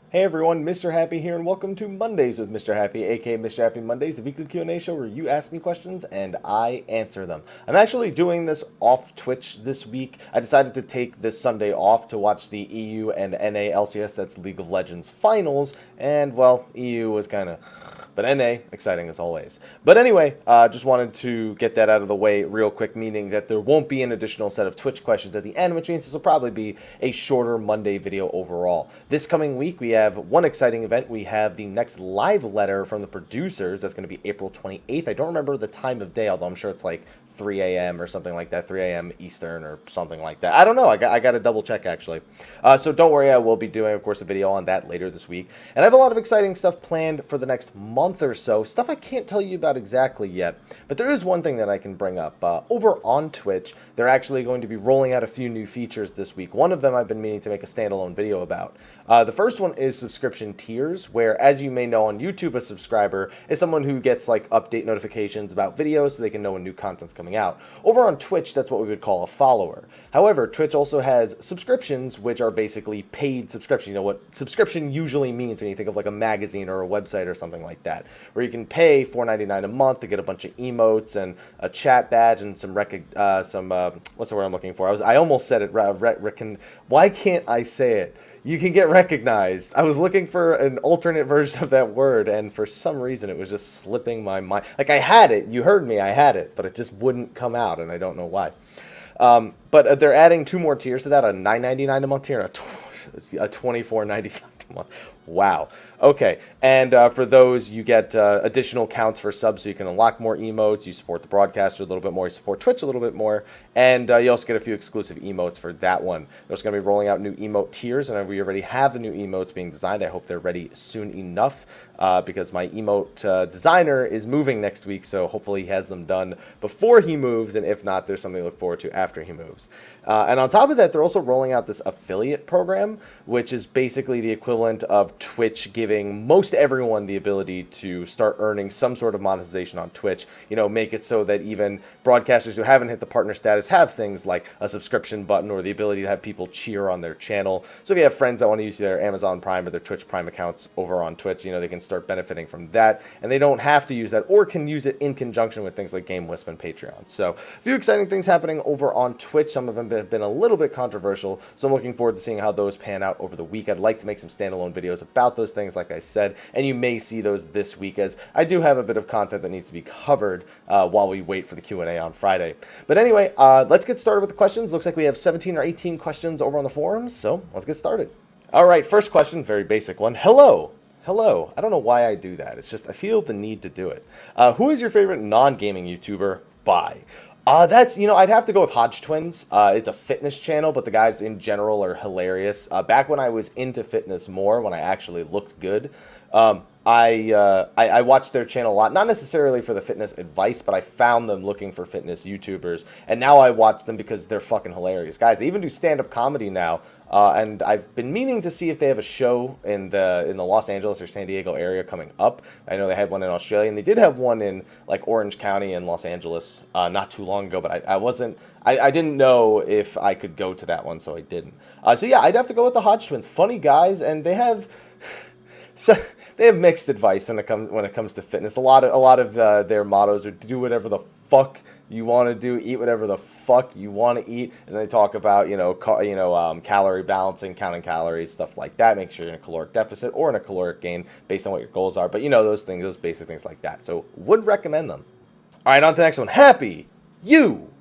Hey everyone, Mr. Happy here, and welcome to Mondays with Mr. Happy, aka Mr. Happy Mondays, a weekly Q&A show where you ask me questions and I answer them. I'm actually doing this off Twitch this week. I decided to take this Sunday off to watch the EU and NA LCS, that's League of Legends finals, and well, EU was kind of... But NA, exciting as always. But anyway, just wanted to get that out of the way real quick, meaning that there won't be an additional set of Twitch questions at the end, which means this will probably be a shorter Monday video overall. This coming week, we have one exciting event. We have the next live letter from the producers. That's going to be April 28th. I don't remember the time of day, although I'm sure it's like 3 a.m. or something like that, 3 a.m. Eastern or something like that. I don't know. I got to double check, actually. So don't worry. I will be doing, of course, a video on that later this week. And I have a lot of exciting stuff planned for the next month or so. Stuff I can't tell you about exactly yet. But there is one thing that I can bring up. Over on Twitch, they're actually going to be rolling out a few new features this week. One of them I've been meaning to make a standalone video about. The first one is subscription tiers, where, as you may know on YouTube, a subscriber is someone who gets like update notifications about videos so they can know when new content's coming out. Over on Twitch, that's what we would call a follower. However, Twitch also has subscriptions, which are basically paid subscription. You know what subscription usually means when you think of like a magazine or a website or something like that, where you can pay $4.99 a month to get a bunch of emotes and a chat badge and some what's the word I'm looking for? I almost said it. Why can't I say it? You can get recognized. I was looking for an alternate version of that word, and for some reason it was just slipping my mind. Like, I had it. You heard me. I had it, but it just wouldn't come out, and I don't know why. But they're adding two more tiers to that, a $9.99 a month tier and a $24.99 a month. Wow. Okay. And for those, you get additional counts for subs, so you can unlock more emotes. You support the broadcaster a little bit more. You support Twitch a little bit more. And you also get a few exclusive emotes for that one. There's going to be rolling out new emote tiers, and we already have the new emotes being designed. I hope they're ready soon enough because my emote designer is moving next week, so hopefully he has them done before he moves, and if not, there's something to look forward to after he moves. And on top of that, they're also rolling out this affiliate program, which is basically the equivalent of Twitch giving most everyone the ability to start earning some sort of monetization on Twitch. You know, make it so that even broadcasters who haven't hit the partner status have things like a subscription button or the ability to have people cheer on their channel. So if you have friends that want to use their Amazon Prime or their Twitch Prime accounts over on Twitch, you know, they can start benefiting from that, and they don't have to use that or can use it in conjunction with things like Game Wisp and Patreon. So a few exciting things happening over on Twitch. Some of them have been a little bit controversial, so I'm looking forward to seeing how those pan out over the week. I'd like to make some standalone videos about those things, like I said, and you may see those this week, as I do have a bit of content that needs to be covered while we wait for the Q&A on Friday. But anyway, let's get started with the questions. Looks like we have 17 or 18 questions over on the forums, so let's get started. All right, first question, very basic one. Hello. Hello. I don't know why I do that. It's just I feel the need to do it. Who is your favorite non-gaming YouTuber? Bye. That's, you know, I'd have to go with Hodge Twins. It's a fitness channel, but the guys in general are hilarious. Back when I was into fitness more, when I actually looked good, I watched their channel a lot, not necessarily for the fitness advice, but I found them looking for fitness YouTubers, and now I watch them because they're fucking hilarious. Guys, they even do stand-up comedy now, and I've been meaning to see if they have a show in the Los Angeles or San Diego area coming up. I know they had one in Australia, and they did have one in, like, Orange County and Los Angeles not too long ago, but I didn't know if I could go to that one, so I didn't. So yeah, I'd have to go with the Hodge Twins. Funny guys, and they have... So they have mixed advice when it comes to fitness. A lot of their mottos are do whatever the fuck you want to do, eat whatever the fuck you want to eat, and they talk about calorie balancing, counting calories, stuff like that. Make sure you're in a caloric deficit or in a caloric gain based on what your goals are. But you know those things, those basic things like that. So would recommend them. All right, on to the next one. Happy you.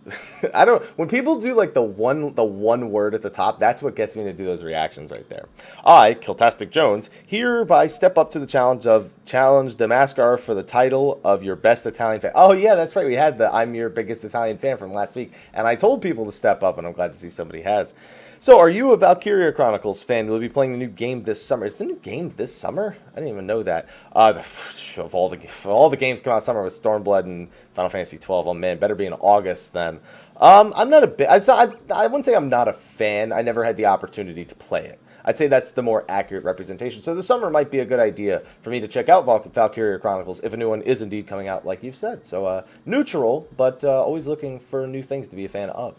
I don't. When people do like the one word at the top, that's what gets me to do those reactions right there. I, Kiltastic Jones, hereby step up to the challenge Damaskar for the title of your best Italian fan. Oh yeah, that's right. We had the I'm your biggest Italian fan from last week, and I told people to step up, and I'm glad to see somebody has. So, are you a Valkyria Chronicles fan? We'll be playing the new game this summer. Is the new game this summer? I didn't even know that. Of all the games come out summer with Stormblood and Final Fantasy 12. Oh man, better be in August then. I'm not a bit. I wouldn't say I'm not a fan. I never had the opportunity to play it. I'd say that's the more accurate representation. So the summer might be a good idea for me to check out Valkyria Chronicles if a new one is indeed coming out, like you've said. So neutral, but always looking for new things to be a fan of.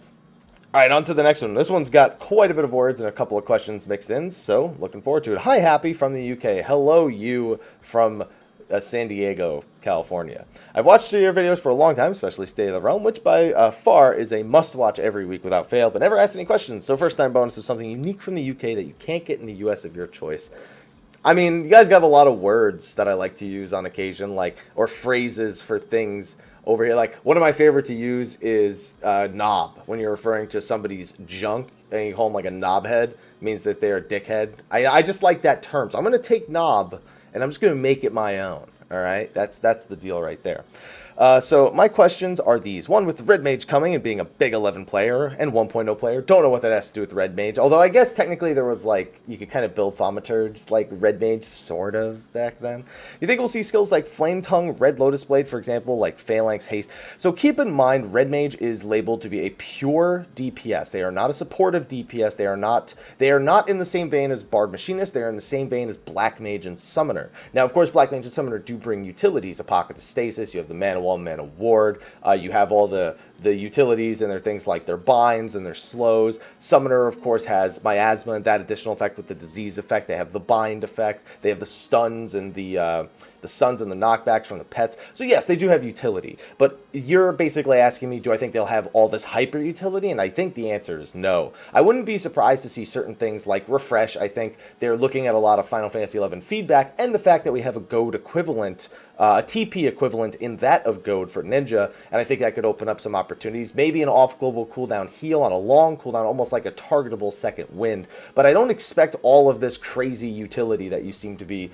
All right, on to the next one. This one's got quite a bit of words and a couple of questions mixed in, so looking forward to it. Hi, Happy from the UK. Hello, you from San Diego, California. I've watched your videos for a long time, especially State of the Realm, which by far is a must-watch every week without fail, but never asked any questions. So first-time bonus of something unique from the UK that you can't get in the US of your choice. I mean, you guys have a lot of words that I like to use on occasion, like, or phrases for things over here. Like, one of my favorite to use is knob. When you're referring to somebody's junk and you call them like a knobhead, it means that they're a dickhead. I just like that term. So I'm going to take knob and I'm just going to make it my own. All right, that's the deal right there. So my questions are these. One, with the Red Mage coming and being a big 11 player and 1.0 player, don't know what that has to do with Red Mage. Although I guess technically there was like, you could kind of build thaumaturgs like Red Mage sort of back then. You think we'll see skills like Flame Tongue, Red Lotus Blade, for example, like Phalanx Haste? So keep in mind, Red Mage is labeled to be a pure DPS. They are not a supportive DPS. They are not in the same vein as Bard Machinist. They are in the same vein as Black Mage and Summoner. Now, of course, Black Mage and Summoner do bring utilities, a Pocket of Stasis, you have the Mana Wall, Mana Ward, you have all the utilities, and their things like their binds and their slows. Summoner, of course, has miasma and that additional effect with the disease effect. They have the bind effect. They have the stuns and the stuns and the knockbacks from the pets. So yes, they do have utility. But you're basically asking me, do I think they'll have all this hyper utility? And I think the answer is no. I wouldn't be surprised to see certain things like Refresh. I think they're looking at a lot of Final Fantasy XI feedback and the fact that we have a Goad equivalent, a TP equivalent in that of Goad for Ninja, and I think that could open up some opportunities. Maybe an off-global cooldown heal on a long cooldown, almost like a targetable second wind. But I don't expect all of this crazy utility that you seem to be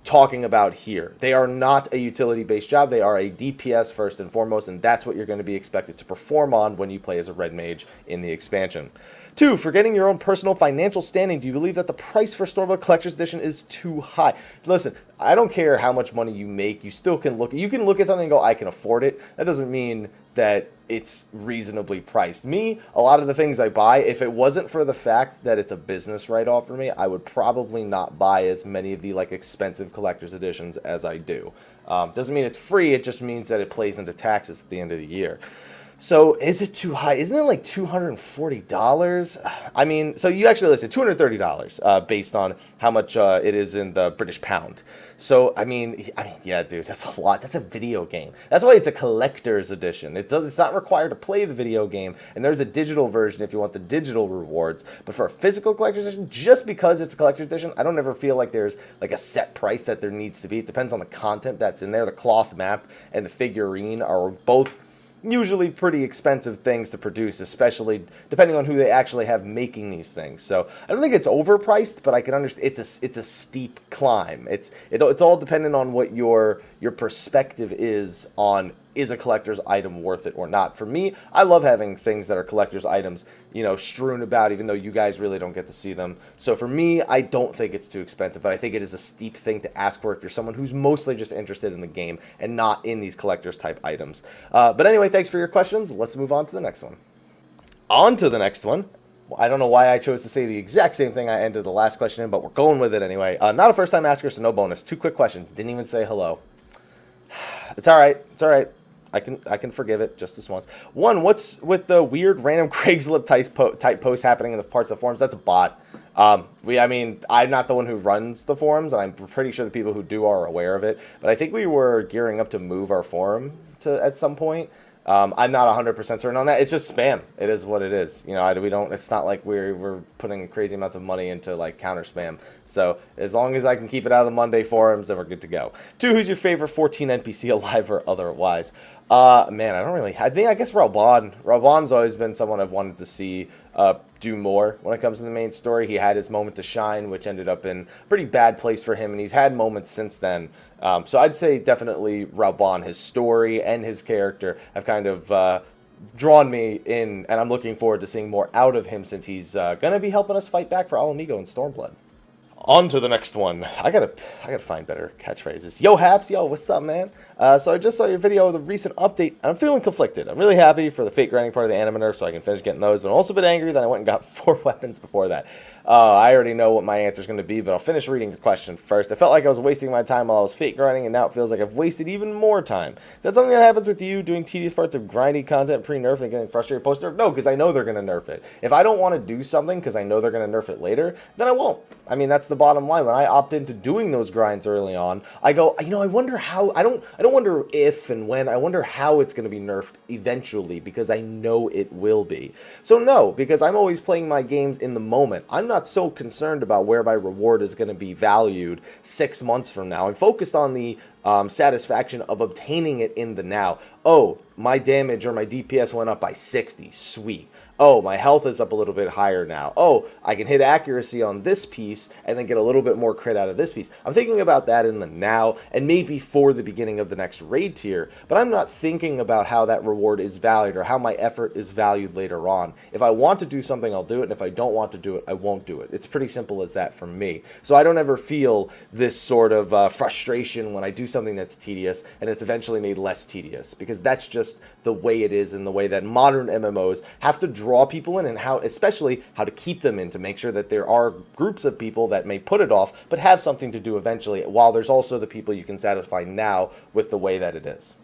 talking about here. They are not a utility-based job. They are a DPS first and foremost, and that's what you're going to be expected to perform on when you play as a Red Mage in the expansion. 2, forgetting your own personal financial standing, do you believe that the price for Stormblood Collector's Edition is too high? Listen, I don't care how much money you make. You still can look at something and go, I can afford it. That doesn't mean that it's reasonably priced. Me, a lot of the things I buy, if it wasn't for the fact that it's a business write-off for me, I would probably not buy as many of the like expensive collector's editions as I do. Doesn't mean it's free, it just means that it plays into taxes at the end of the year. So is it too high? Isn't it like $240? I mean, so you actually listed $230 based on how much it is in the British pound. So I mean, yeah, dude, that's a lot. That's a video game. That's why it's a collector's edition. It's not required to play the video game, and there's a digital version if you want the digital rewards. But for a physical collector's edition, just because it's a collector's edition, I don't ever feel like there's like a set price that there needs to be. It depends on the content that's in there. The cloth map and the figurine are both usually pretty expensive things to produce, especially depending on who they actually have making these things. So I don't think it's overpriced, but I can understand it's a steep climb. It's all dependent on what your perspective is on, is a collector's item worth it or not. For me, I love having things that are collector's items, strewn about, even though you guys really don't get to see them. So for me, I don't think it's too expensive, but I think it is a steep thing to ask for if you're someone who's mostly just interested in the game and not in these collector's type items. But anyway, thanks for your questions. Let's move on to the next one. On to the next one. I don't know why I chose to say the exact same thing I ended the last question in, but we're going with it anyway. Not a first-time asker, so no bonus. 2 quick questions. Didn't even say hello. It's all right. It's all right. I can forgive it just this once. 1, what's with the weird random Craigslist type posts happening in the parts of the forums? That's a bot. I'm not the one who runs the forums, and I'm pretty sure the people who do are aware of it. But I think we were gearing up to move our forum at some point. I'm not 100% certain on that. It's just spam. It is what it is. It's not like we're putting crazy amounts of money into like counter spam. So as long as I can keep it out of the Monday forums, then we're good to go. 2, who's your favorite 14 NPC alive or otherwise? Man, I guess Raubon. Raubon's always been someone I've wanted to see do more when it comes to the main story. He had his moment to shine, which ended up in a pretty bad place for him, and he's had moments since then. So I'd say definitely Raubon. His story and his character have kind of drawn me in, and I'm looking forward to seeing more out of him since he's going to be helping us fight back for Alamigo and Stormblood. On to the next one. I gotta find better catchphrases. Yo, Haps, yo, what's up, man? So I just saw your video of the recent update, and I'm feeling conflicted. I'm really happy for the fate grinding part of the anima nerf, so I can finish getting those, but I'm also a bit angry that I went and got 4 weapons before that. I already know what my answer is going to be, but I'll finish reading your question first. I felt like I was wasting my time while I was fate grinding, and now it feels like I've wasted even more time. Is that something that happens with you, doing tedious parts of grindy content pre-nerf and getting frustrated post-nerf? No, because I know they're going to nerf it. If I don't want to do something because I know they're going to nerf it later, then I won't. I mean, that's the bottom line. When I opt into doing those grinds early on, I go, you know, I wonder how, I don't wonder if and when, I wonder how it's going to be nerfed eventually, because I know it will be. So no, because I'm always playing my games in the moment. I'm not so concerned about where my reward is going to be valued 6 months from now. I'm focused on the satisfaction of obtaining it in the now. Oh, my damage or my DPS went up by 60. Sweet. Oh, my health is up a little bit higher now. Oh, I can hit accuracy on this piece and then get a little bit more crit out of this piece. I'm thinking about that in the now and maybe for the beginning of the next raid tier, but I'm not thinking about how that reward is valued or how my effort is valued later on. If I want to do something, I'll do it, and if I don't want to do it, I won't do it. It's pretty simple as that for me. So I don't ever feel this sort of frustration when I do something that's tedious and it's eventually made less tedious, because that's just the way it is and the way that modern MMOs have to draw people in, and how, especially how to keep them in, to make sure that there are groups of people that may put it off but have something to do eventually, while there's also the people you can satisfy now with the way that it is.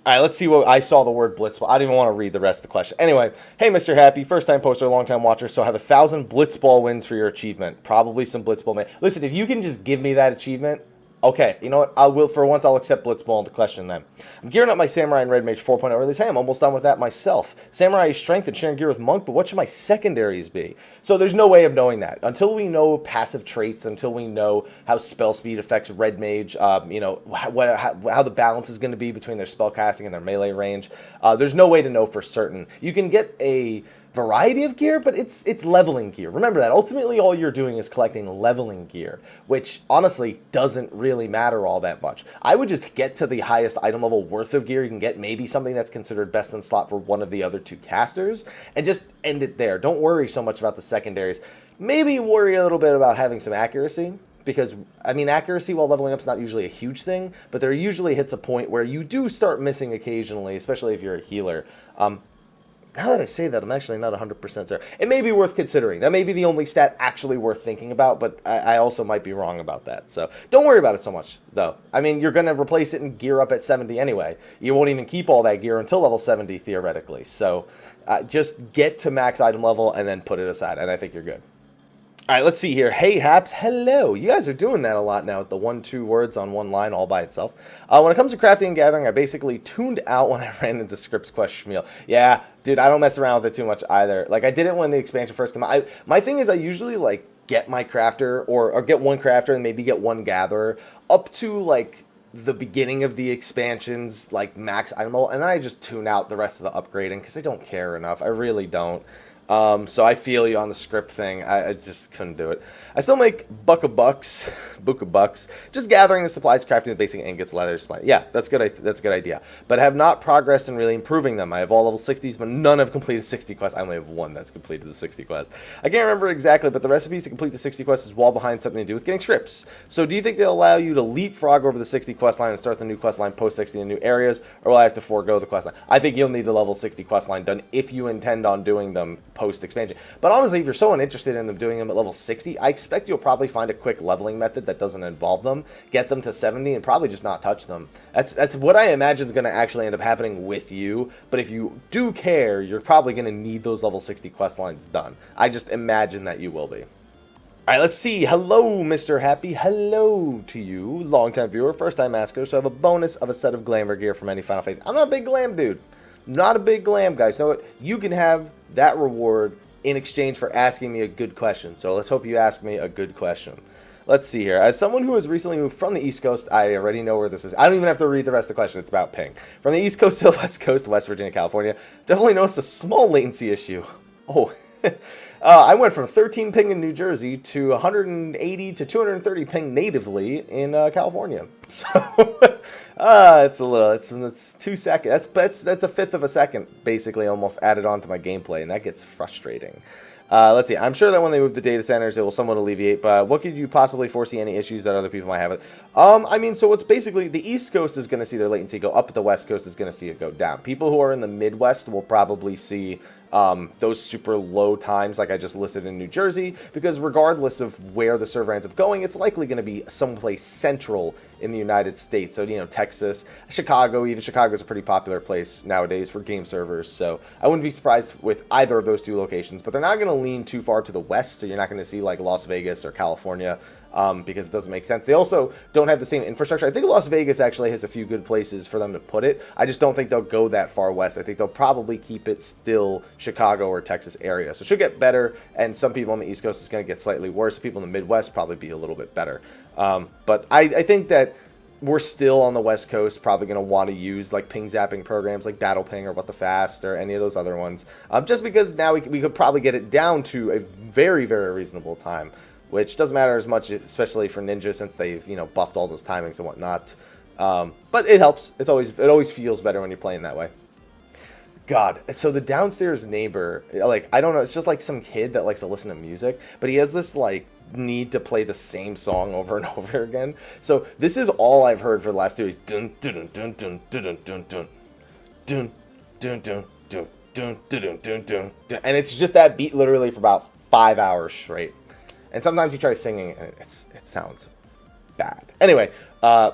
All right, let's see what I saw. The word blitzball. I don't even want to read the rest of the question. Anyway, hey, Mr. Happy, first time poster, long time watcher, so have 1,000 blitzball wins for your achievement. Probably some blitzball, man. Listen, if you can just give me that achievement, okay, you know what? I'll accept blitzball into question then. I'm gearing up my Samurai and Red Mage 4.0 release. Hey, I'm almost done with that myself. Samurai is strength and sharing gear with Monk, but what should my secondaries be? So there's no way of knowing that. Until we know passive traits, until we know how spell speed affects Red Mage, you know, how the balance is going to be between their spell casting and their melee range, there's no way to know for certain. You can get a variety of gear, but it's leveling gear. Remember that. Ultimately, all you're doing is collecting leveling gear, which honestly doesn't really matter all that much. I would just get to the highest item level worth of gear you can get, maybe something that's considered best in slot for one of the other 2 casters, and just end it there. Don't worry so much about the secondaries. Maybe worry a little bit about having some accuracy, because, I mean, accuracy while leveling up is not usually a huge thing, but there usually hits a point where you do start missing occasionally, especially if you're a healer. Now that I say that, I'm actually not 100% sure. It may be worth considering. That may be the only stat actually worth thinking about, but I also might be wrong about that. So don't worry about it so much, though. I mean, you're going to replace it and gear up at 70 anyway. You won't even keep all that gear until level 70, theoretically. So just get to max item level and then put it aside, and I think you're good. All right, let's see here. Hey, Haps, hello. You guys are doing that a lot now with the 1-2 words on one line all by itself. When it comes to crafting and gathering, I basically tuned out when I ran into Scripts Quest Schmeal. Yeah, dude, I don't mess around with it too much either. Like, I did it when the expansion first came out. My thing is I usually, like, get my crafter or get one crafter and maybe get one gatherer up to, like, the beginning of the expansions, like, max item level, and then I just tune out the rest of the upgrading because I don't care enough. I really don't. So I feel you on the script thing. I just couldn't do it. I still make book of bucks, just gathering the supplies, crafting the basic ingots, leather, supply. Yeah, that's good. That's a good idea. But I have not progressed in really improving them. I have all level 60s, but none have completed 60 quests. I only have one that's completed the 60 quest. I can't remember exactly, but the recipes to complete the 60 quests is wall behind something to do with getting scripts. So do you think they'll allow you to leapfrog over the 60 quest line and start the new quest line post 60 in new areas, or will I have to forego the quest line? I think you'll need the level 60 quest line done if you intend on doing them post expansion. But honestly, if you're so uninterested in them doing them at level 60, I expect you'll probably find a quick leveling method that doesn't involve them, get them to 70, and probably just not touch them. That's what I imagine is going to actually end up happening with you. But if you do care, you're probably going to need those level 60 quest lines done. I just imagine that you will be. All right, let's see. Hello, Mr. Happy. Hello to you, longtime viewer, first-time asker. So I have a bonus of a set of glamour gear from any Final Phase. I'm not a big glam dude. Not a big glam, guys. Know what? You can have that reward in exchange for asking me a good question. So let's hope you ask me a good question. Let's see here. As someone who has recently moved from the East Coast, I already know where this is. I don't even have to read the rest of the question. It's about ping. From the East Coast to the West Coast, West Virginia, California, definitely noticed a small latency issue. Oh, I went from 13 ping in New Jersey to 180 to 230 ping natively in California. So it's a little, it's 2 seconds. That's a fifth of a second basically almost added on to my gameplay, and that gets frustrating. Let's see. I'm sure that when they move the data centers, it will somewhat alleviate. But what could you possibly foresee any issues that other people might have? I mean, so it's basically the East Coast is going to see their latency go up, but the West Coast is going to see it go down. People who are in the Midwest will probably see those super low times like I just listed in New Jersey, because regardless of where the server ends up going, it's likely going to be someplace central in the United States. So, Texas, Chicago, even Chicago's a pretty popular place nowadays for game servers. So I wouldn't be surprised with either of those two locations, but they're not going to lean too far to the west. So you're not going to see like Las Vegas or California. Because it doesn't make sense. They also don't have the same infrastructure. I think Las Vegas actually has a few good places for them to put it. I just don't think they'll go that far west. I think they'll probably keep it still Chicago or Texas area. So it should get better, and some people on the East Coast is going to get slightly worse. People in the Midwest probably be a little bit better. But I think that we're still on the West Coast probably going to want to use like ping zapping programs like Battle Ping or What the Fast or any of those other ones. Just because now we could probably get it down to a very, very reasonable time, which doesn't matter as much, especially for Ninja, since they've buffed all those timings and whatnot. But it helps. It always feels better when you're playing that way. God, so the downstairs neighbor, like, I don't know, it's just like some kid that likes to listen to music, but he has this like need to play the same song over and over again. So this is all I've heard for the last 2 weeks. Dun dun dun dun dun dun dun dun dun dun dun dun dun dun dun dun, and it's just that beat literally for about 5 hours straight. And sometimes he tries singing, and it sounds bad. Anyway,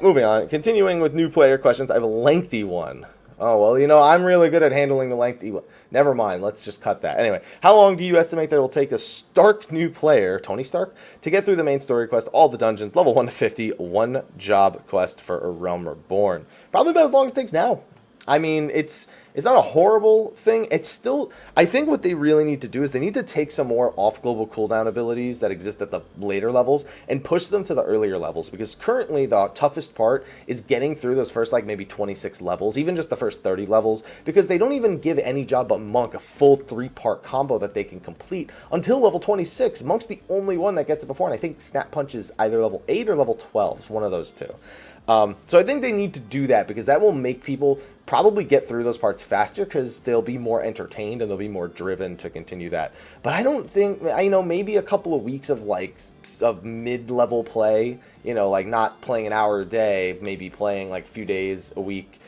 moving on. Continuing with new player questions, I have a lengthy one. Oh, well, I'm really good at handling the lengthy one. Never mind, let's just cut that. Anyway, how long do you estimate that it will take a Stark new player, Tony Stark, to get through the main story quest, all the dungeons, level 1 to 50, one job quest for A Realm Reborn? Probably about as long as it takes now. I mean, it's not a horrible thing. It's still, I think what they really need to do is they need to take some more off-global cooldown abilities that exist at the later levels and push them to the earlier levels, because currently the toughest part is getting through those first, like, maybe 26 levels, even just the first 30 levels, because they don't even give any job but Monk a full 3-part combo that they can complete until level 26. Monk's the only one that gets it before, and I think Snap Punch is either level 8 or level 12. It's one of those two. So I think they need to do that, because that will make people probably get through those parts faster, because they'll be more entertained and they'll be more driven to continue that. But I don't think, maybe a couple of weeks of mid-level play, like not playing an hour a day, maybe playing like a few days a week,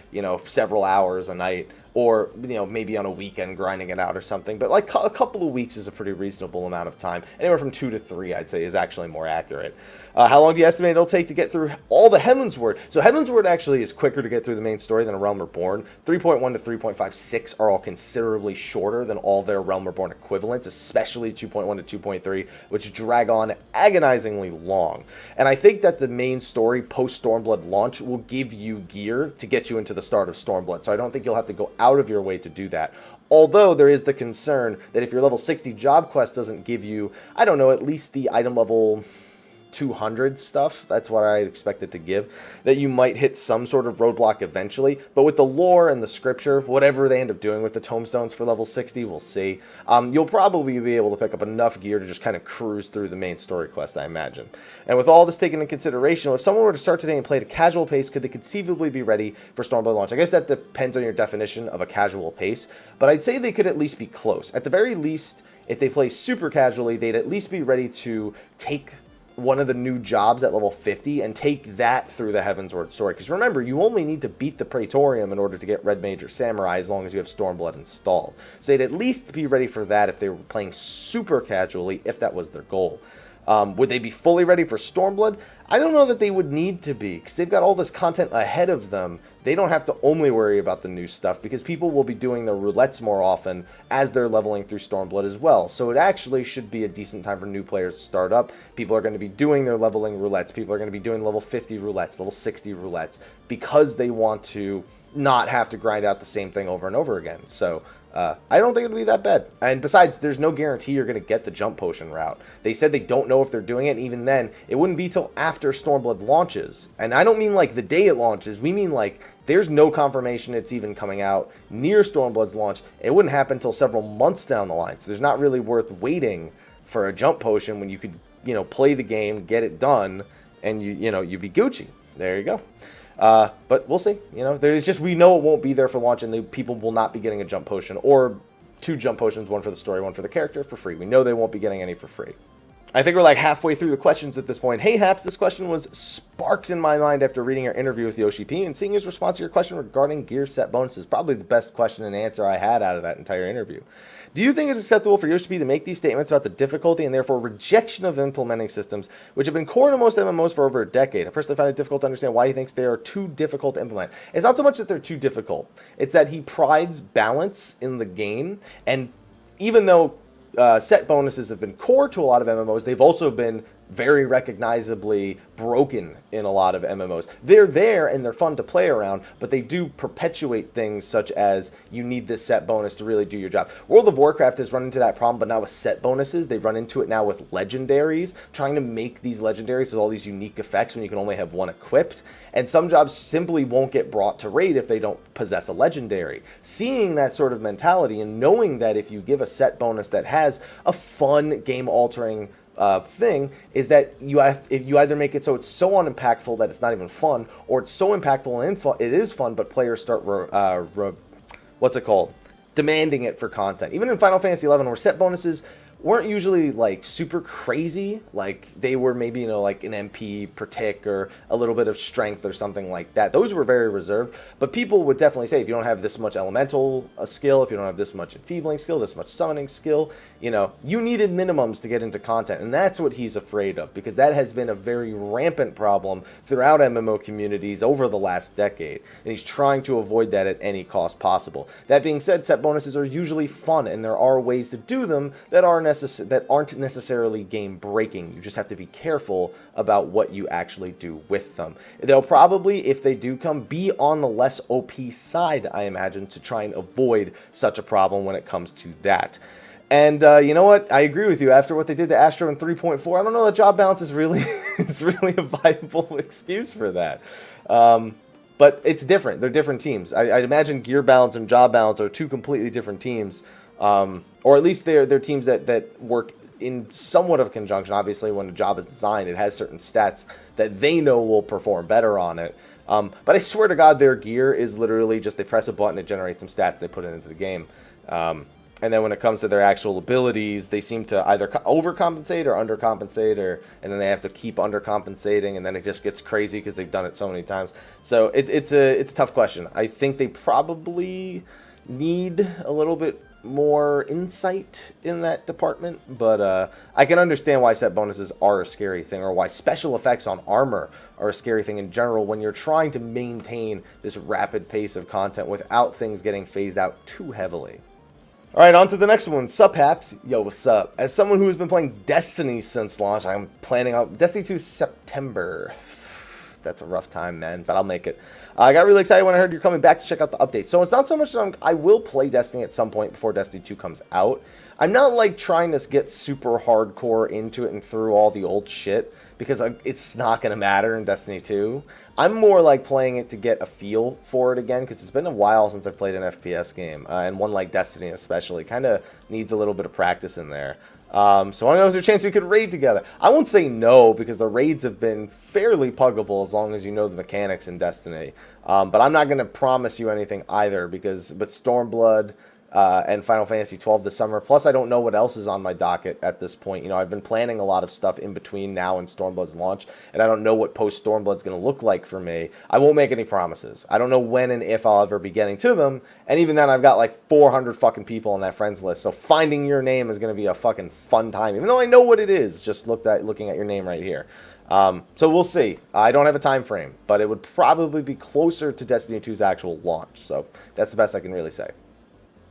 several hours a night, or maybe on a weekend grinding it out or something. But like a couple of weeks is a pretty reasonable amount of time. Anywhere from 2 to 3, I'd say, is actually more accurate. How long do you estimate it'll take to get through all the Heavensward? So Heavensward actually is quicker to get through the main story than A Realm Reborn. 3.1 to 3.56 are all considerably shorter than all their Realm Reborn equivalents, especially 2.1 to 2.3, which drag on agonizingly long. And I think that the main story post Stormblood launch will give you gear to get you into the start of Stormblood. So I don't think you'll have to go out of your way to do that. Although there is the concern that if your level 60 job quest doesn't give you, I don't know, at least the item level 200 stuff, that's what I expect it to give, that you might hit some sort of roadblock eventually. But with the lore and the scripture, whatever they end up doing with the tomestones for level 60, we'll see. You'll probably be able to pick up enough gear to just kind of cruise through the main story quest, I imagine. And with all this taken into consideration, if someone were to start today and play at a casual pace, could they conceivably be ready for Stormblood launch? I guess that depends on your definition of a casual pace, but I'd say they could at least be close. At the very least, if they play super casually, they'd at least be ready to take one of the new jobs at level 50 and take that through the Heavensward story. Because remember, you only need to beat the Praetorium in order to get Red Mage or Samurai, as long as you have Stormblood installed. So they'd at least be ready for that if they were playing super casually, if that was their goal. Would they be fully ready for Stormblood? I don't know that they would need to be, because they've got all this content ahead of them. They don't have to only worry about the new stuff, because people will be doing their roulettes more often as they're leveling through Stormblood as well. So it actually should be a decent time for new players to start up. People are going to be doing their leveling roulettes. People are going to be doing level 50 roulettes, level 60 roulettes, because they want to not have to grind out the same thing over and over again. So I don't think it'll be that bad. And besides, there's no guarantee you're going to get the jump potion route. They said they don't know if they're doing it, and even then, it wouldn't be till after Stormblood launches. And I don't mean like the day it launches. We mean like there's no confirmation it's even coming out near Stormblood's launch. It wouldn't happen until several months down the line. So there's not really worth waiting for a jump potion when you could, play the game, get it done, and you'd be Gucci. There you go. But we'll see. There's just, we know it won't be there for launch, and people will not be getting a jump potion or 2 jump potions, 1 for the story, 1 for the character, for free. We know they won't be getting any for free. I think we're like halfway through the questions at this point. Hey Haps, this question was sparked in my mind after reading our interview with Yoshi P and seeing his response to your question regarding gear set bonuses. Probably the best question and answer I had out of that entire interview. Do you think it's acceptable for Yoshi P to make these statements about the difficulty and therefore rejection of implementing systems which have been core to most MMOs for over a decade? I personally find it difficult to understand why he thinks they are too difficult to implement. It's not so much that they're too difficult. It's that he prides balance in the game, and even though set bonuses have been core to a lot of MMOs, they've also been very recognizably broken in a lot of MMOs. They're there and they're fun to play around, but they do perpetuate things such as you need this set bonus to really do your job. World of Warcraft has run into that problem, but not with set bonuses. They've run into it now with legendaries, trying to make these legendaries with all these unique effects when you can only have one equipped. And some jobs simply won't get brought to raid if they don't possess a legendary. Seeing that sort of mentality and knowing that if you give a set bonus that has a fun game-altering thing, is that if you either make it so it's so unimpactful that it's not even fun, or it's so impactful and it is fun, but players start demanding it for content. Even in Final Fantasy XI, where set bonuses weren't usually like super crazy, like they were maybe, you know, like an MP per tick or a little bit of strength or something like that. Those were very reserved, but people would definitely say if you don't have this much elemental skill, if you don't have this much enfeebling skill, this much summoning skill, you know, you needed minimums to get into content. And that's what he's afraid of, because that has been a very rampant problem throughout MMO communities over the last decade, and he's trying to avoid that at any cost possible. That being said, set bonuses are usually fun, and there are ways to do them that aren't necessarily game breaking. You just have to be careful about what you actually do with them. They'll probably, if they do come, be on the less OP side, I imagine, to try and avoid such a problem when it comes to that. And you know what? I agree with you. After what they did to Astro in 3.4, I don't know that job balance is really a viable excuse for that. But it's different. They're different teams. I'd imagine gear balance and job balance are 2 completely different teams. Or at least they're teams that work in somewhat of conjunction. Obviously, when a job is designed, it has certain stats that they know will perform better on it. But I swear to God, their gear is literally just they press a button, it generates some stats, they put it into the game. And then when it comes to their actual abilities, they seem to either overcompensate or undercompensate, and then they have to keep undercompensating, and then it just gets crazy because they've done it so many times. So it's a tough question. I think they probably need a little bit more insight in that department, but I can understand why set bonuses are a scary thing, or why special effects on armor are a scary thing in general when you're trying to maintain this rapid pace of content without things getting phased out too heavily. Alright, on to the next one. Sup, Haps? Yo, what's up? As someone who has been playing Destiny since launch, I'm planning out Destiny 2 September. That's a rough time, man, but I'll make it. I got really excited when I heard you're coming back to check out the updates. So it's not so much that I will play Destiny at some point before Destiny 2 comes out. I'm not like trying to get super hardcore into it and through all the old shit, because it's not going to matter in Destiny 2. I'm more like playing it to get a feel for it again, because it's been a while since I've played an FPS game, and one like Destiny especially. Kind of needs a little bit of practice in there. So I don't know if there's a chance we could raid together. I won't say no, because the raids have been fairly puggable as long as you know the mechanics in Destiny. But I'm not going to promise you anything either, because with Stormblood and Final Fantasy XII this summer, plus I don't know what else is on my docket at this point. You know, I've been planning a lot of stuff in between now and Stormblood's launch, and I don't know what post-Stormblood's going to look like for me. I won't make any promises. I don't know when and if I'll ever be getting to them, and even then I've got like 400 fucking people on that friends list, so finding your name is going to be a fucking fun time, even though I know what it is, just looking at your name right here. So we'll see. I don't have a time frame, but it would probably be closer to Destiny 2's actual launch, so that's the best I can really say.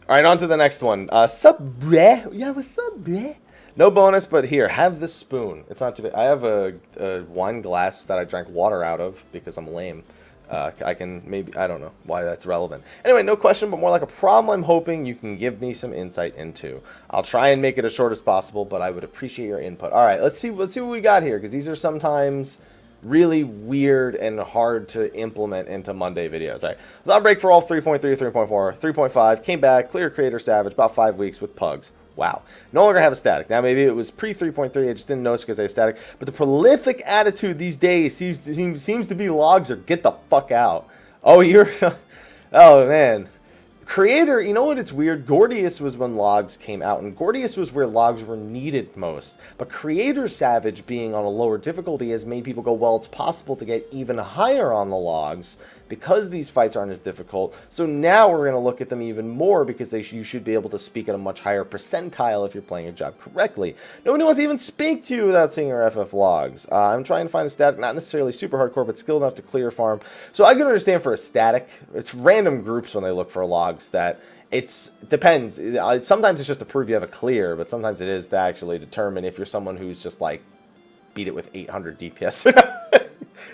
Alright, on to the next one. Sup, bleh? Yeah, what's up, bleh? No bonus, but here, have this spoon. It's not too bad. I have a wine glass that I drank water out of because I'm lame. I don't know why that's relevant. Anyway, no question, but more like a problem I'm hoping you can give me some insight into. I'll try and make it as short as possible, but I would appreciate your input. Alright, let's see what we got here, because these are sometimes really weird and hard to implement into Monday videos. All right, so on break for all 3.3, 3.4, 3.5, came back, clear Creator Savage, about 5 weeks with pugs. Wow. No longer have a static. Now, maybe it was pre-3.3, I just didn't notice because I had static, but the prolific attitude these days seems to be logs or get the fuck out. Oh, oh man. Creator, you know what, it's weird. Gordius was when logs came out, and Gordius was where logs were needed most. But Creator Savage being on a lower difficulty has made people go, well, it's possible to get even higher on the logs because these fights aren't as difficult. So now we're going to look at them even more because you should be able to speak at a much higher percentile if you're playing a job correctly. Nobody wants to even speak to you without seeing your FF logs. I'm trying to find a static, not necessarily super hardcore, but skilled enough to clear farm. So I can understand for a static, it's random groups when they look for logs that it depends. Sometimes it's just to prove you have a clear, but sometimes it is to actually determine if you're someone who's just like beat it with 800 DPS or not.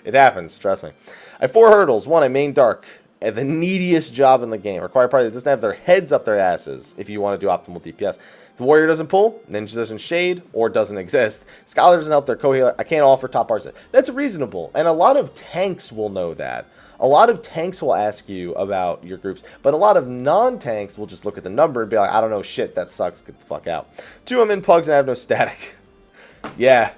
It happens, trust me. I have 4 hurdles. 1, I main dark. The neediest job in the game. Require a party that doesn't have their heads up their asses if you want to do optimal DPS. If the warrior doesn't pull, ninja doesn't shade, or doesn't exist. Scholar doesn't help their co-healer. I can't offer top bars. That's reasonable. And a lot of tanks will know that. A lot of tanks will ask you about your groups, but a lot of non-tanks will just look at the number and be like, I don't know shit, that sucks, get the fuck out. 2, I'm in pugs and I have no static. Yeah.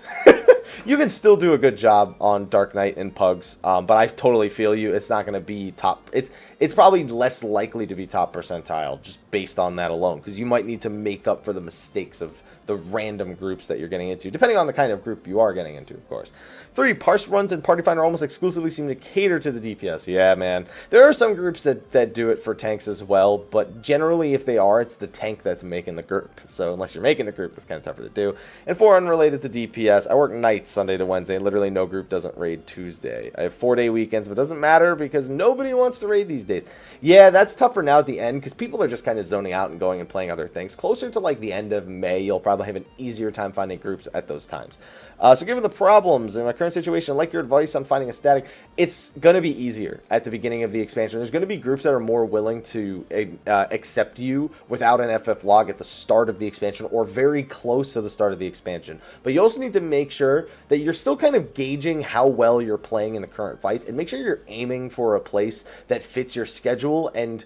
You can still do a good job on Dark Knight and Pugs, but I totally feel you. It's not going to be top. It's probably less likely to be top percentile just based on that alone, because you might need to make up for the mistakes of the random groups that you're getting into, depending on the kind of group you are getting into, of course. 3, parse runs and Party Finder almost exclusively seem to cater to the DPS. Yeah, man. There are some groups that do it for tanks as well, but generally, if they are, it's the tank that's making the group. So unless you're making the group, that's kind of tougher to do. And 4, unrelated to DPS, I work nights Sunday to Wednesday, and literally no group doesn't raid Tuesday. I have 4-day weekends, but it doesn't matter because nobody wants to raid these days. Yeah, that's tougher now at the end because people are just kind of zoning out and going and playing other things. Closer to like the end of May, you'll probably have an easier time finding groups at those times. So given the problems in my current situation, I like your advice on finding a static. It's going to be easier at the beginning of the expansion. There's going to be groups that are more willing to accept you without an FF log at the start of the expansion or very close to the start of the expansion. But you also need to make sure that you're still kind of gauging how well you're playing in the current fights and make sure you're aiming for a place that fits your schedule and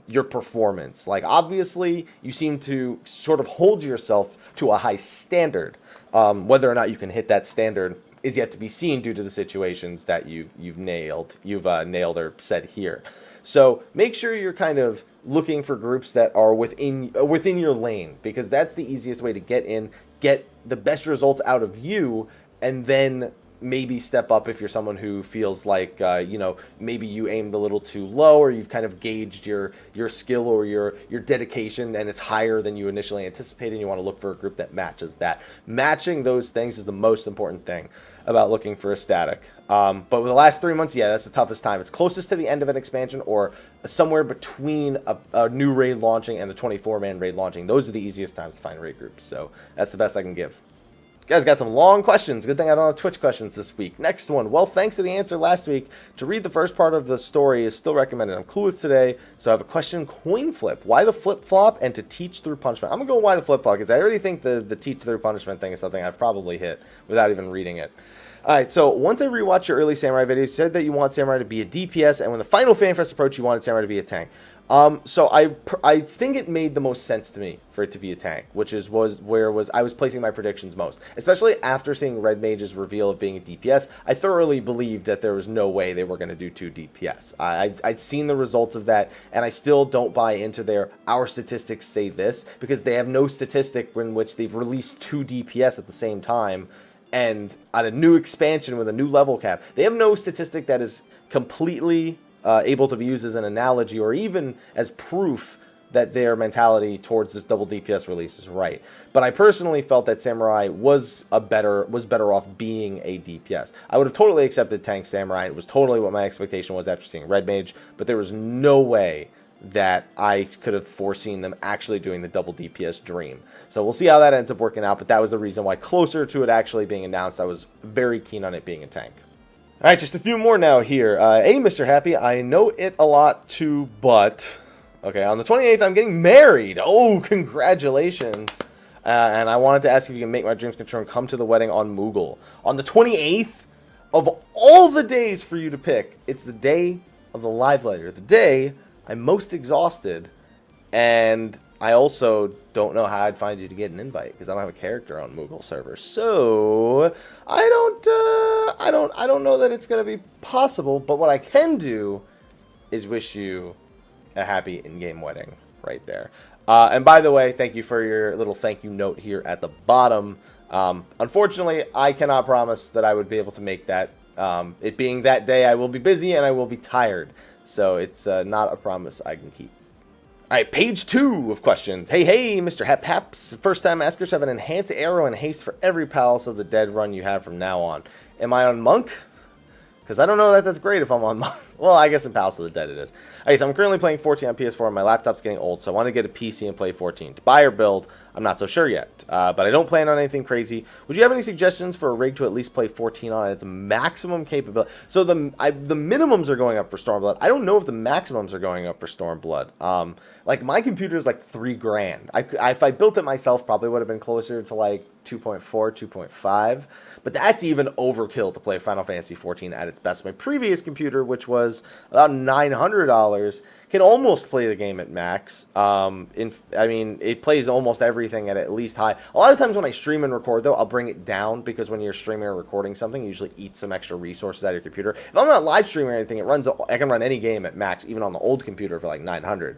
your performance. Like, obviously, you seem to sort of hold yourself to a high standard. Whether or not you can hit that standard is yet to be seen due to the situations that you've nailed or said here. So make sure you're kind of looking for groups that are within your lane, because that's the easiest way to get in, get the best results out of you, and then maybe step up if you're someone who feels like, maybe you aimed a little too low, or you've kind of gauged your skill or your dedication and it's higher than you initially anticipated, and you want to look for a group that matches that. Matching those things is the most important thing about looking for a static. But with the last 3 months, yeah, that's the toughest time. It's closest to the end of an expansion or somewhere between a new raid launching and the 24-man raid launching. Those are the easiest times to find raid groups. So that's the best I can give. You guys got some long questions. Good thing I don't have Twitch questions this week. Next one. Well, thanks to the answer last week, to read the first part of the story is still recommended. I'm clueless today, so I have a question. Coin flip. Why the flip-flop and to teach through punishment? I'm going to go why the flip-flop, because I already think the teach through punishment thing is something I've probably hit without even reading it. Alright, so once I rewatched your early Samurai videos, you said that you want Samurai to be a DPS, and when the final FanFest approached, you wanted Samurai to be a tank. So I think it made the most sense to me for it to be a tank, which was where I was placing my predictions most. Especially after seeing Red Mage's reveal of being a DPS, I thoroughly believed that there was no way they were going to do 2 DPS. I'd seen the results of that, and I still don't buy into our statistics say this, because they have no statistic in which they've released 2 DPS at the same time, and on a new expansion with a new level cap. They have no statistic that is completely able to be used as an analogy or even as proof that their mentality towards this double DPS release is right. But I personally felt that Samurai was better off being a DPS. I would have totally accepted Tank Samurai. It was totally what my expectation was after seeing Red Mage, but there was no way that I could have foreseen them actually doing the double DPS dream. So we'll see how that ends up working out, but that was the reason why, closer to it actually being announced, I was very keen on it being a tank. All right, just a few more now here. Hey, Mr. Happy, I know it a lot too, but... Okay, on the 28th, I'm getting married. Oh, congratulations. And I wanted to ask if you can make my dreams come true and come to the wedding on Moogle. On the 28th, of all the days for you to pick, it's the day of the live letter. The day I'm most exhausted, and I also don't know how I'd find you to get an invite because I don't have a character on Moogle server. So I don't know that it's gonna be possible. But what I can do is wish you a happy in-game wedding right there. And by the way, thank you for your little thank you note here at the bottom. Unfortunately, I cannot promise that I would be able to make that. It being that day, I will be busy and I will be tired. So it's not a promise I can keep. All right, page 2 of questions. Hey, Mr. Haps. First time askers have an enhanced arrow and haste for every Palace of the Dead run you have from now on. Am I on Monk? Because I don't know that that's great if I'm on Monk. Well, I guess in Palace of the Dead it is. Okay, so I'm currently playing 14 on PS4 and my laptop's getting old, so I want to get a PC and play 14. To buy or build, I'm not so sure yet. But I don't plan on anything crazy. Would you have any suggestions for a rig to at least play 14 on its maximum capability? So the minimums are going up for Stormblood. I don't know if the maximums are going up for Stormblood. Like my computer is like $3,000. If I built it myself, probably would have been closer to like 2.4, 2.5. But that's even overkill to play Final Fantasy 14 at its best. My previous computer, which was about $900, can almost play the game at max. I mean, it plays almost everything at least high. A lot of times when I stream and record, though, I'll bring it down because when you're streaming or recording something, you usually eat some extra resources out of your computer. If I'm not live streaming or anything, I can run any game at max, even on the old computer for like $900.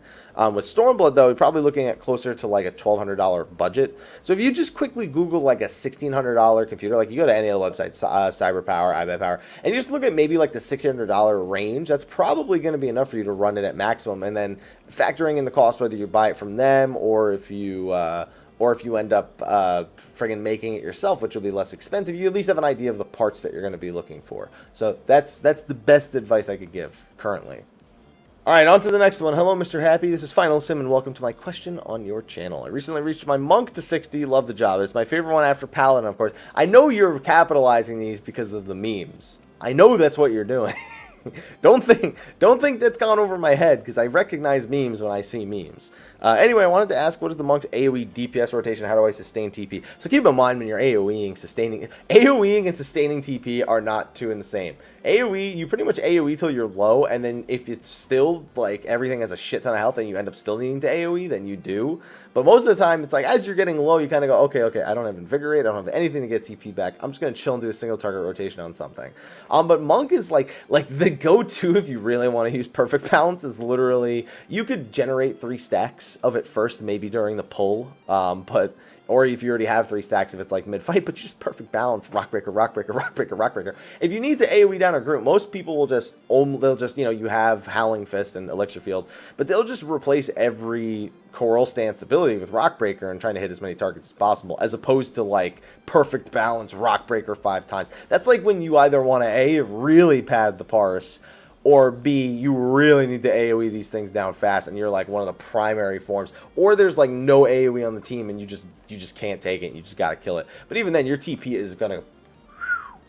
With Stormblood, though, you're probably looking at closer to like a $1,200 budget. So if you just quickly Google like a $1,600 computer, like you go to any of the websites, CyberPower, iBuyPower, and you just look at maybe like the $600 range, that's probably going to be enough for you to run it at maximum. And then factoring in the cost, whether you buy it from them or if you end up friggin' making it yourself, which will be less expensive, you at least have an idea of the parts that you're going to be looking for. So that's the best advice I could give currently. All right, on to the next one. Hello, Mr. Happy. This is Final Sim, and welcome to my question on your channel. I recently reached my Monk to 60. Love the job. It's my favorite one after Paladin, of course. I know you're capitalizing these because of the memes. I know that's what you're doing. Don't think that's gone over my head, because I recognize memes when I see memes. Anyway, I wanted to ask, what is the Monk's AoE DPS rotation? How do I sustain TP? So keep in mind when you're AoEing and sustaining TP are not two in the same. AoE, you pretty much AoE till you're low, and then if it's still like everything has a shit ton of health and you end up still needing to AoE, then you do. But most of the time, it's like as you're getting low, you kind of go, okay, I don't have Invigorate, I don't have anything to get TP back. I'm just gonna chill and do a single target rotation on something. But Monk is like the go-to if you really want to use Perfect Balance is literally you could generate 3 stacks of it first, maybe during the pull, or if you already have 3 stacks, if it's like mid-fight, but just Perfect Balance, Rockbreaker, Rockbreaker, Rockbreaker, Rockbreaker. If you need to AoE down a group, most people will just, you have Howling Fist and Elixir Field, but they'll just replace every Coral Stance ability with Rockbreaker and trying to hit as many targets as possible, as opposed to like Perfect Balance, Rockbreaker 5 times. That's like when you either want to A, really pad the parse, or B, you really need to AoE these things down fast and you're like one of the primary forms, or there's like no AoE on the team and you just can't take it and you just gotta kill it. But even then, your TP is gonna,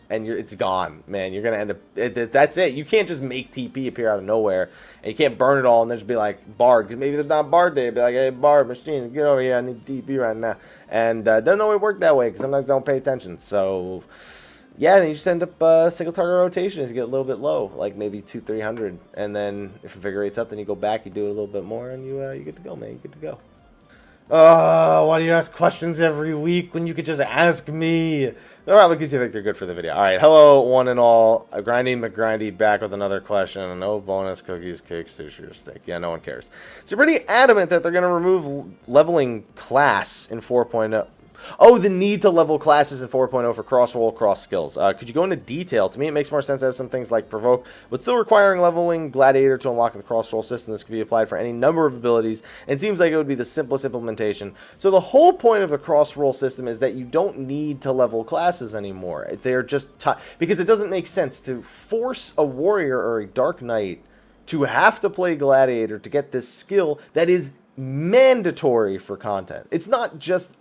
and it's gone, man. You're gonna end up, that's it. You can't just make TP appear out of nowhere, and you can't burn it all and then just be like Bard, because maybe there's not Bard day. Be like, hey Bard machine, get over here, I need TP right now. And doesn't always work that way because sometimes I don't pay attention. So yeah, then you just end up single target rotation as you get a little bit low, like maybe 200-300, and then if Invigorate's up, then you go back, you do it a little bit more, and you get to go, man. You get to go. Why do you ask questions every week when you could just ask me? Probably because you think they're good for the video. All right, hello, one and all. Grindy McGrindy back with another question. No bonus cookies, cake, sushi, or steak. Yeah, no one cares. So you're pretty adamant that they're going to remove leveling class in 4.0. Oh, the need to level classes in 4.0 for cross-roll, cross-skills. Could you go into detail? To me, it makes more sense to have some things like Provoke, but still requiring leveling Gladiator to unlock the cross-roll system. This could be applied for any number of abilities, and it seems like it would be the simplest implementation. So the whole point of the cross-roll system is that you don't need to level classes anymore. They're just because it doesn't make sense to force a warrior or a Dark Knight to have to play Gladiator to get this skill that is mandatory for content. It's not just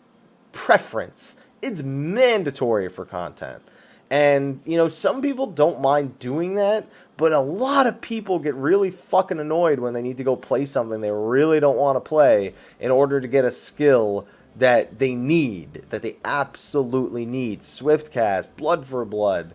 preference, it's mandatory for content. And some people don't mind doing that, but a lot of people get really fucking annoyed when they need to go play something they really don't want to play in order to get a skill that they need, that they absolutely need. Swift cast, blood for blood,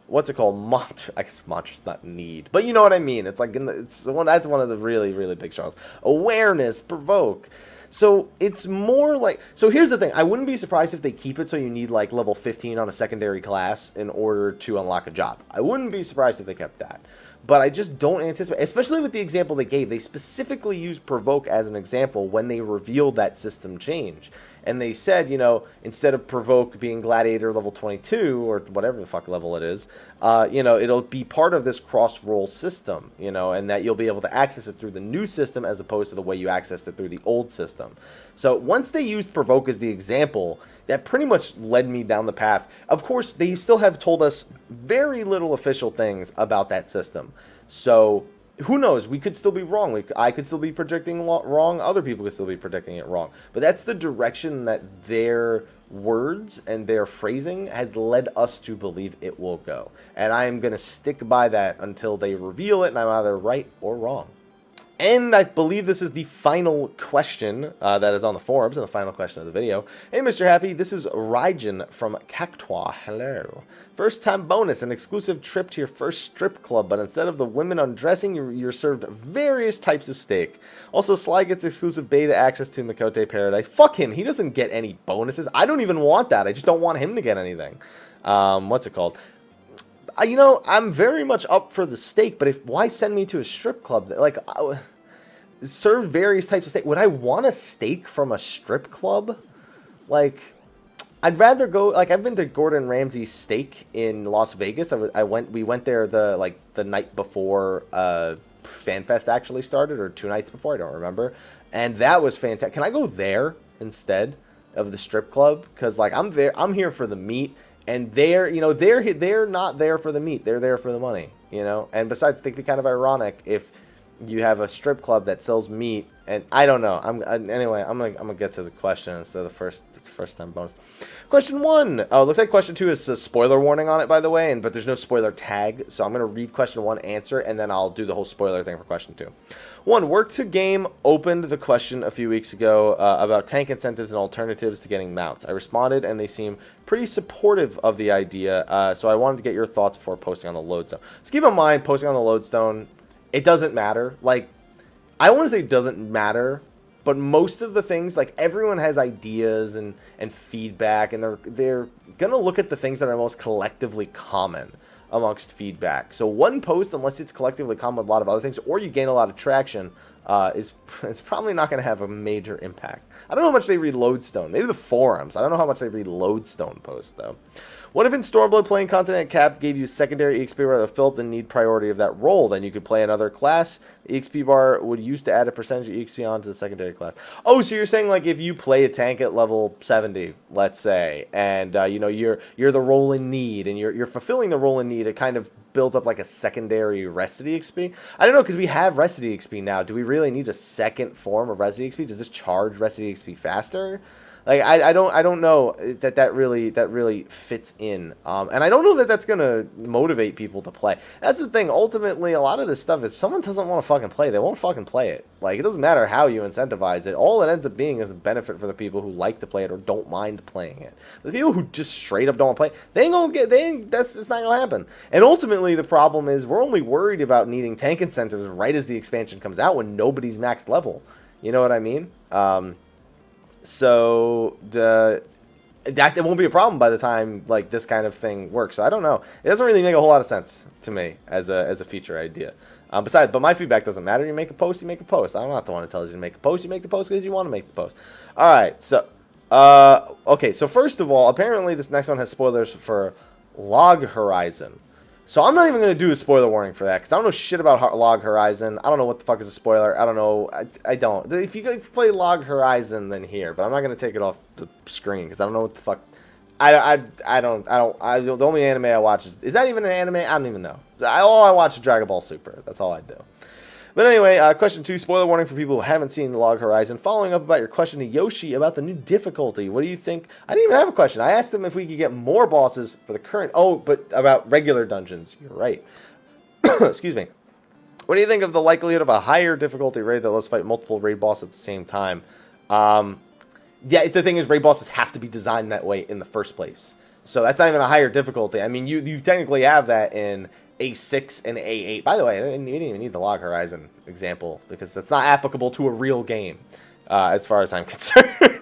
what's it called? I guess mantra's not need, but you know what I mean. It's like that's one of the really, really big struggles. Awareness, provoke. So it's more like, so here's the thing. I wouldn't be surprised if they keep it so you need like level 15 on a secondary class in order to unlock a job. I wouldn't be surprised if they kept that. But I just don't anticipate, especially with the example they gave. They specifically used Provoke as an example when they revealed that system change. And they said, you know, instead of Provoke being Gladiator level 22 or whatever the fuck level it is, you know, it'll be part of this cross-roll system, you know, and that you'll be able to access it through the new system as opposed to the way you accessed it through the old system. So once they used Provoke as the example, that pretty much led me down the path. Of course, they still have told us very little official things about that system. So who knows? We could still be wrong. I could still be predicting wrong. Other people could still be predicting it wrong. But that's the direction that their words and their phrasing has led us to believe it will go. And I am going to stick by that until they reveal it, and I'm either right or wrong. And I believe this is the final question that is on the forums, and the final question of the video. Hey, Mr. Happy, this is Raijin from Cactua. Hello. First time bonus, an exclusive trip to your first strip club, but instead of the women undressing, you're served various types of steak. Also, Sly gets exclusive beta access to Makote Paradise. Fuck him, he doesn't get any bonuses. I don't even want that, I just don't want him to get anything. What's it called? You know, I'm very much up for the steak, but why send me to a strip club? Like, serve various types of steak. Would I want a steak from a strip club? Like, I'd rather go. Like, I've been to Gordon Ramsay's Steak in Las Vegas. We went there the night before FanFest actually started, or 2 nights before. I don't remember. And that was fantastic. Can I go there instead of the strip club? Because like I'm here for the meat. And they're not there for the meat. They're there for the money, you know. And besides, it'd be kind of ironic if you have a strip club that sells meat. And I don't know. Anyway, I'm gonna get to the question instead of the first time bonus. Question 1. Oh, it looks like question 2 is a spoiler warning on it, by the way, but there's no spoiler tag. So I'm gonna read question 1, answer, and then I'll do the whole spoiler thing for question 2. 1. Work to Game opened the question a few weeks ago about tank incentives and alternatives to getting mounts. I responded, and they seem pretty supportive of the idea. So I wanted to get your thoughts before posting on the Lodestone. So keep in mind, posting on the Lodestone, it doesn't matter. Like, I want to say it doesn't matter, but most of the things, like, everyone has ideas and feedback, and they're gonna look at the things that are most collectively common amongst feedback. So one post, unless it's collectively common with a lot of other things, or you gain a lot of traction, is probably not going to have a major impact. I don't know how much they read Lodestone. Maybe the forums. I don't know how much they read Lodestone posts, though. What if in Stormblood playing Continent Capped gave you secondary EXP bar that filled the need priority of that role? Then you could play another class. The EXP bar would used to add a percentage of EXP onto the secondary class. Oh, so you're saying like if you play a tank at level 70, let's say, and you know you're the role in need, and you're fulfilling the role in need, it kind of build up like a secondary rested EXP. I don't know, because we have rested EXP now. Do we really need a second form of rested EXP? Does this charge rested EXP faster? Like I don't know that really fits in, and I don't know that that's gonna motivate people to play. That's the thing. Ultimately, a lot of this stuff is someone doesn't want to fucking play. They won't fucking play it. Like, it doesn't matter how you incentivize it. All it ends up being is a benefit for the people who like to play it or don't mind playing it. The people who just straight up don't want to play it, they ain't gonna get. It's not gonna happen. And ultimately, the problem is we're only worried about needing tank incentives right as the expansion comes out when nobody's max level. You know what I mean? So it won't be a problem by the time like this kind of thing works. So I don't know. It doesn't really make a whole lot of sense to me as a feature idea. But my feedback doesn't matter. You make a post, you make a post. I'm not the one who tells you to make a post. You make the post because you want to make the post. All right. So okay. So first of all, apparently this next one has spoilers for Log Horizon. So I'm not even going to do a spoiler warning for that, because I don't know shit about Log Horizon. I don't know what the fuck is a spoiler. I don't know. I don't. If you play Log Horizon, then here. But I'm not going to take it off the screen, because I don't know what the fuck. The only anime I watch is that even an anime? I don't even know. All I watch is Dragon Ball Super. That's all I do. But anyway, question 2, spoiler warning for people who haven't seen Log Horizon. Following up about your question to Yoshi about the new difficulty. What do you think? I didn't even have a question. I asked him if we could get more bosses for the current... Oh, but about regular dungeons. You're right. Excuse me. What do you think of the likelihood of a higher difficulty raid that lets fight multiple raid bosses at the same time? Yeah, the thing is, raid bosses have to be designed that way in the first place. So that's not even a higher difficulty. I mean, you technically have that in A6 and A8. By the way, you didn't even need the Log Horizon example, because it's not applicable to a real game. as far as I'm concerned.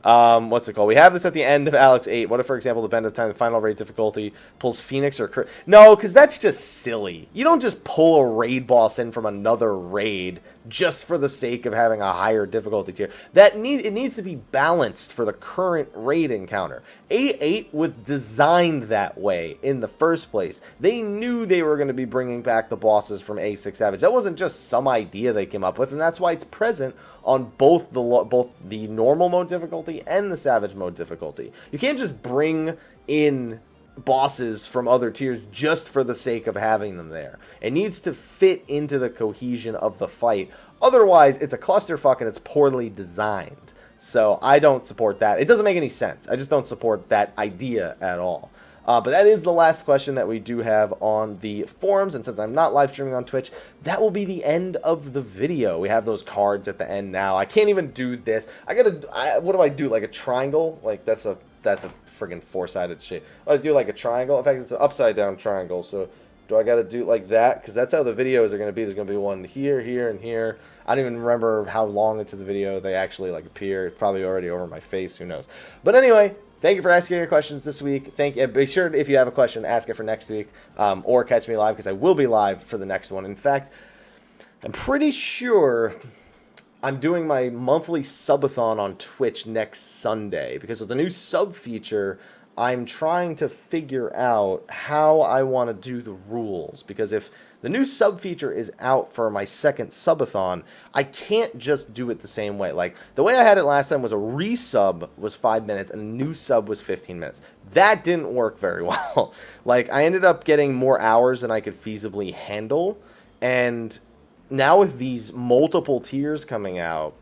What's it called? We have this at the end of Alex 8. What if, for example, the bend of time, the final raid difficulty pulls Phoenix or... No, because that's just silly. You don't just pull a raid boss in from another raid just for the sake of having a higher difficulty tier. It needs to be balanced for the current raid encounter. A8 was designed that way in the first place. They knew they were going to be bringing back the bosses from A6 Savage. That wasn't just some idea they came up with, and that's why it's present on both the normal mode difficulty and the Savage mode difficulty. You can't just bring in bosses from other tiers just for the sake of having them there. It needs to fit into the cohesion of the fight. Otherwise, it's a clusterfuck and it's poorly designed. So I don't support that. It doesn't make any sense. I just don't support that idea at all. But that is the last question that we do have on the forums, and since I'm not live streaming on Twitch, that will be the end of the video. We have those cards at the end now. I can't even do this. What do I do? Like a triangle? Like that's a friggin' four-sided shape. I do like a triangle. In fact, it's an upside-down triangle. So do I got to do like that? Because that's how the videos are going to be. There's going to be one here, here, and here. I don't even remember how long into the video they actually like appear. It's probably already over my face. Who knows? But anyway, thank you for asking your questions this week. Be sure, if you have a question, ask it for next week, or catch me live, because I will be live for the next one. In fact, I'm pretty sure I'm doing my monthly subathon on Twitch next Sunday, because with the new sub feature, I'm trying to figure out how I want to do the rules, because if the new sub feature is out for my second subathon, I can't just do it the same way. Like, the way I had it last time was a resub was 5 minutes and a new sub was 15 minutes. That didn't work very well. Like, I ended up getting more hours than I could feasibly handle, and now with these multiple tiers coming out,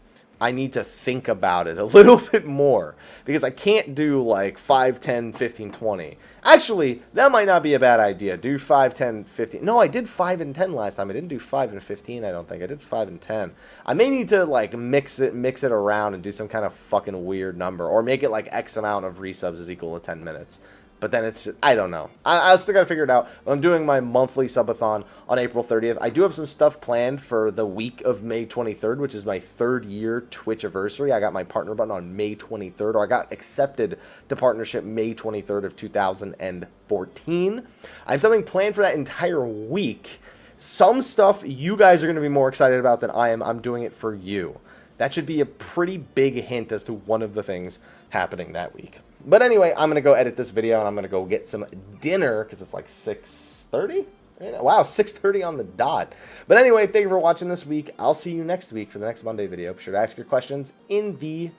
I need to think about it a little bit more, because I can't do like 5, 10, 15, 20. Actually, that might not be a bad idea. Do 5, 10, 15. No, I did 5 and 10 last time. I didn't do 5 and 15, I don't think. I did 5 and 10. I may need to like mix it around and do some kind of fucking weird number, or make it like X amount of resubs is equal to 10 minutes. But then it's, I don't know. I still got to figure it out. But I'm doing my monthly subathon on April 30th. I do have some stuff planned for the week of May 23rd, which is my 3rd year Twitch anniversary. I got my partner button on May 23rd, or I got accepted to partnership May 23rd of 2014. I have something planned for that entire week. Some stuff you guys are going to be more excited about than I am. I'm doing it for you. That should be a pretty big hint as to one of the things happening that week. But anyway, I'm going to go edit this video, and I'm going to go get some dinner, because it's like 6:30? Wow, 6:30 on the dot. But anyway, thank you for watching this week. I'll see you next week for the next Monday video. Be sure to ask your questions in the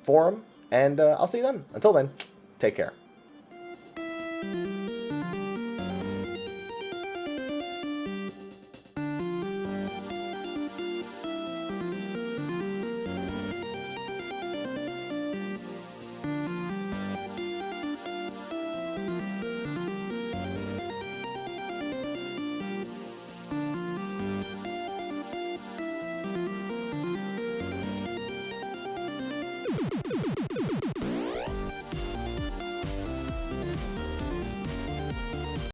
forum, and I'll see you then. Until then, take care.